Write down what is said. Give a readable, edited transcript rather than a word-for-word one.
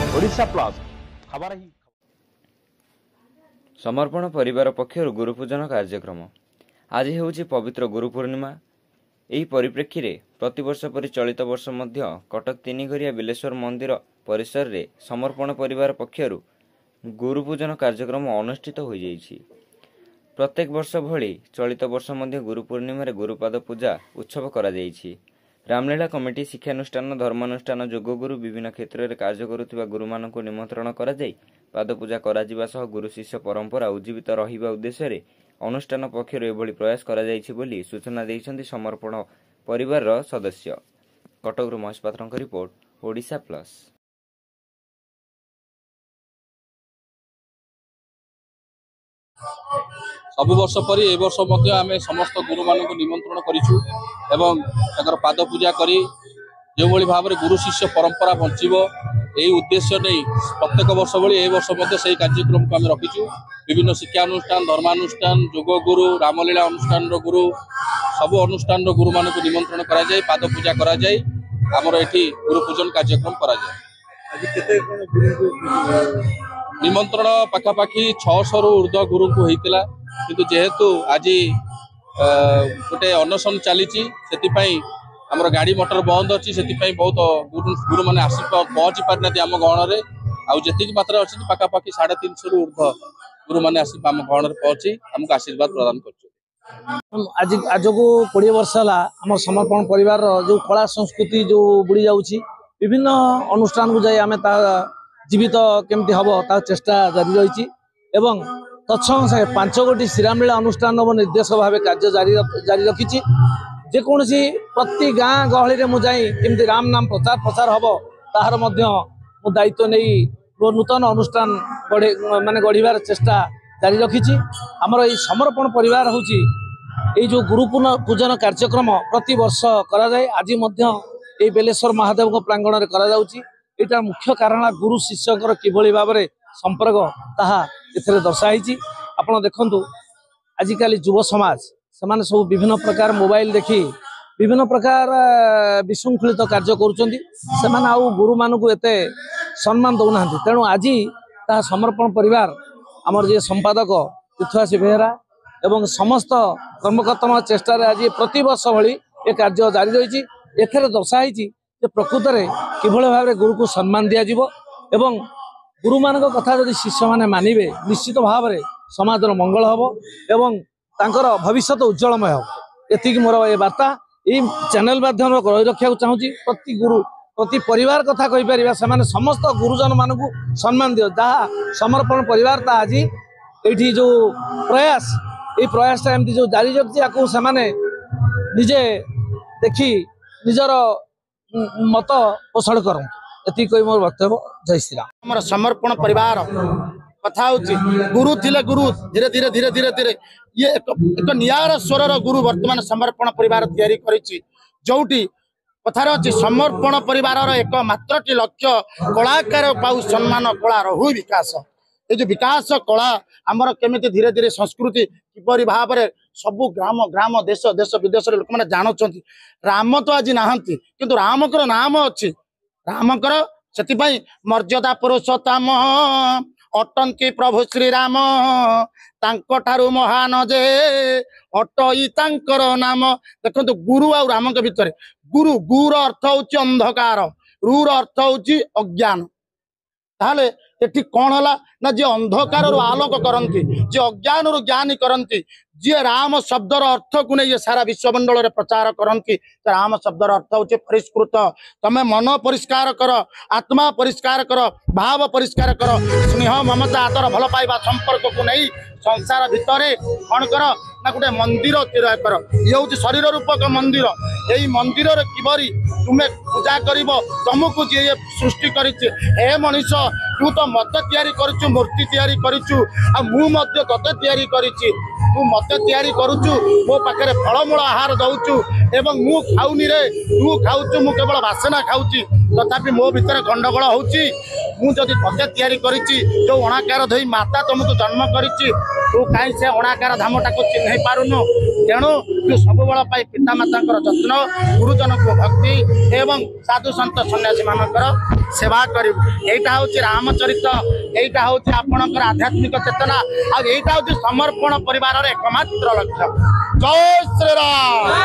Odisha plus खबर ही समर्पण परिवार पक्षर गुरुपूजन कार्यक्रम आज हेउछि पवित्र गुरु पूर्णिमा। एही परिप्रेक्षी रे प्रतिवर्ष परि चलित वर्ष मध्य कटक तीनिघरिया बिलेश्वर मंदिर परिसर रे समर्पण परिवार पक्षर गुरुपूजन कार्यक्रम अनुष्ठित हो जाइछि। प्रत्येक वर्ष भली चलित वर्ष मध्य गुरु पूर्णिमा रे गुरुपाद पूजा उत्सव करा जाइछि। रामलीला कमिटी शिक्षानुष्ठान धर्मानुष्ठान योगगुरु विभिन्न क्षेत्र में कार्य करुवा गुरु मानक निमंत्रण करा जाय पाद पूजा करा जिबा सह गुरु शिष्य परंपरा उज्जीवित रहिबा उद्देश्य रे अनुष्ठान पक्षर एभली प्रयास करा जायछि बोली सूचना दैछन्ति समर्पण परिवार सदस्य। कटकରୁ महेश पात्रଙ୍କ रिपोर्ट ओडिशा प्लस। सब वर्ष परि ए वर्ष मध्य आमे समस्त गुरु मानक निमंत्रण करिछु एवं ताकर पाद पूजा करी जो भली भाव रे गुरु शिष्य परंपरा बंचिबो एही उद्देश्य नै प्रत्येक वर्ष भली ए वर्ष मध्य सही कार्यक्रम को आमे रखिछु। विभिन्न शिक्षानुष्ठान धर्मानुष्ठान योग गुरु रामलीला अनुष्ठान रो गुरु सब अनुष्ठान रो गुरु मानक निमंत्रण करा जाय पाद पूजा करा जाय हमर एठी गुरु पूजन कार्यक्रम करा जाय। आज केते कोन गुरु निमंत्रण पाखापाखि 600 रु ऊर्ध्व गुरु को होइतिला किंतु जेहेतु आज गोटे अनशन चली आमर गाड़ी मोटर बंद अच्छी से बहुत गुरु मैंने आसी पहुँची पारिना आम गहन में जी मात्रा अच्छी पाखापाखि 350 रु ऊर्ध्व गुरु मैंने आम गहन में पहुँची आमको आशीर्वाद प्रदान कर। आज आज को 20 वर्ष है आम समर्पण परिवार जो कला संस्कृति जो बुड़ी जाऊँगी विभिन्न अनुष्ठान को जाए आम जीवित केमती हम ता चेष्टा जारी रही एवं तत्संग 5 गोटी श्रीरामलीला अनुष्ठान निर्देशक भाव कार्य जारी रखी जेकोसी प्रति गाँ गहली में मुझे राम नाम प्रचार प्रसार हम तार मु दायित्व नहीं नूतन अनुष्ठान माने गढ़िबार चेष्टा जारी रखी आमर ये समर्पण परिवार हूँ जो गुरु पूजन कार्यक्रम प्रति वर्ष करा जाए आज ये बेलेश्वर महादेव प्रांगण में करा यहाँ मुख्य कारण गुरु शिष्य किभली भाव में संपर्क ताहा एथिरे दर्शाई। आपण देखंतु आजिकाली युव समाज से सब विभिन्न प्रकार मोबाइल देखी विभिन्न प्रकार विशृंखलित कार्य करुँच गुरु मानक एते सम्मान दौना तेणु आज ता समर्पण परिवार आमर जे संपादक तीर्थवासी बेहेरा एवं समस्त कर्मकर्ता चेष्टा आज प्रति वर्ष भली ए कार्य जारी रही एथे दर्शाई प्रकृत में किभली भाव में गुरु को सम्मान दिज्व एवं गुरु मान कथा जदि शिष्य मैंने मानिबे निश्चित भाव में समाजर मंगल हम एवं तांकर भविष्य उज्जवलमय हम। एति मोर ये वार्ता ये चैनल माध्यम रखा चाहूँगी प्रति गुरु प्रति परिवार कथा कहीपर से समस्त गुरुजन मानक सम्मान दियो जहाँ समर्पण परिवार ता आज ये जो प्रयास ये प्रयासटा एमती जो जारी रखी से निजे देखी निजर मत पोषण कर मोर वक्तव्य। जय श्री राम। समर्पण परिवार कथा गुरु थिले गुरु धीरे धीरे धीरे धीरे धीरे ये एक नियार स्वर गुरु वर्तमान समर्पण परिवार तैयारी करिछि जोटी कथार अच्छी समर्पण परिवार एक मात्र लक्ष्य कलाकार पाऊ सम्मान कला रहु विकास ये जो विकास कला आमर केमिति धीरे धीरे संस्कृति किपरि भाव में सबु ग्राम ग्राम देश देश विदेश लोक मैंने जानते राम तो आज नहांती किंतु रामकर नाम अच्छी रामकर से मर्यादा पुरुषोत्तम अटंकी प्रभु श्री राम तांको महान जे अटई तांकर नाम देखो गुरु आ राम के भितर गुरु गुर अर्थ हूँ अंधकार रूर अर्थ हूँ अज्ञान ताहले एठी कौन है ना जी अंधकार आलोक करती जी अज्ञान ज्ञानी करती जी राम शब्दर अर्थ को नहीं सारा विश्वमंडल में प्रचार करती राम शब्दर अर्थ हूँ परिष्कृत तमें मन परिष्कार कर आत्मा परिष्कार कर भाव परिष्कार कर स्नेह ममता आदर भल पाइबा संपर्क को नहीं संसार भितर कौन कर ना गोटे मंदिर तैयार कर ये हूँ शरीर रूपक मंदिर यही मंदिर किबरी तुम्हें पूजा कर तुमको जी सृष्टि कर मनीष तू तो मत तैयारी करूँ मूर्ति तैयारी करूँ तते तैयारी करी तू मत तैयारी करुचु मो पाखे फलमूल आहार दौचु एवं मु खाऊनी रे तू खाऊचु मु केवल बासना खाऊची तथापि मो भितर गंडगोल होउची मु जदि तते तैयारी करिची जो अणाकार धई माता तुमको जन्म करिची तू काई से अणाकार धामटा को चिन्ह पारुनु तेणु तू सबुबल पितामाता जत्न गुरुजन को भक्ति एवं साधु सन्त सन्यासी मानकर सेवा करू। यहाँ हूँ रामचरित, यहाँ हूँ आपणकर आध्यात्मिक चेतना, आईटा हूँ समर्पण परिवार एकमात्र लक्ष्य। जय श्री राम।